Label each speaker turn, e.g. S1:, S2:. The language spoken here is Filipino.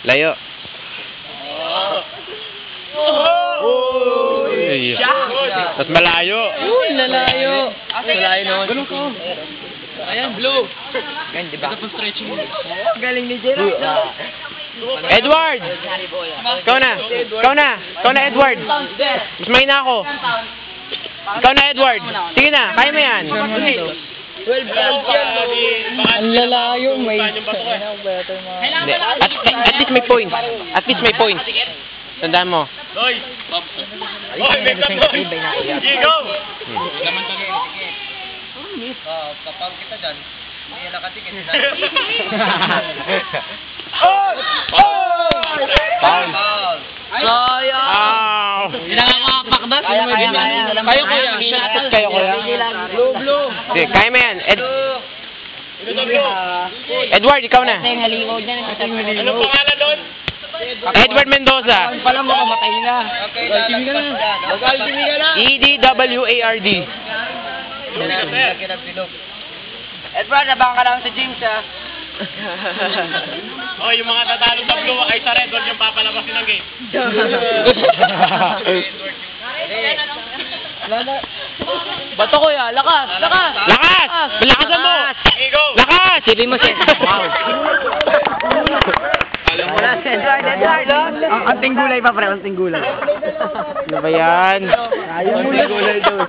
S1: Layo. Uy! Tapos malayo.
S2: Uy, lalayo. Lalayo naman. Ganun ko. Ayan, blue.
S1: Ganyan, diba?
S2: Galing ni Jero.
S1: Edward! Ikaw na. Ikaw na. Ikaw na, Edward. Mas mahina ako. Ikaw na, Edward. Sige na, kaya mo yan.
S2: 12 pounds yan. Ang lalayo, may...
S1: Hindi. At least may point. At least may point. Tandaan mo.
S3: Hoy! Hoy, may tatlo! Gigo!
S2: Naman to rin.
S3: Kapag kita dyan, hindi na nakatikit.
S1: Foul.
S2: Sayang!
S1: Ow!
S2: Hindi na nakakapak na. Kayo kuya.
S1: Kayo kuya.
S2: Blue.
S1: Sige, kaya mo yan. Edward, ikaw na.
S3: Anong pangalan doon?
S1: Edward Mendoza.
S2: Pala mo kamatay na. Mag-alchemy ka na. Mag-alchemy ka na.
S1: EDWARD.
S2: Edward, nabang ka lang sa James ha.
S3: Oh, yung mga tatalong na blue ay sa red, huwag yung papalabasin ng gate.
S2: Bato kuya, lakas! Lakas!
S1: Lakas! Lakasan mo!
S3: Gigo!
S1: Lakas! Sili mo siya. Wow.
S2: Alam mo na, Edward! Ang ting gulay pa, pre. Ang ting gulay.
S1: Ano ba yan?
S2: Ayaw mo na gulay doon.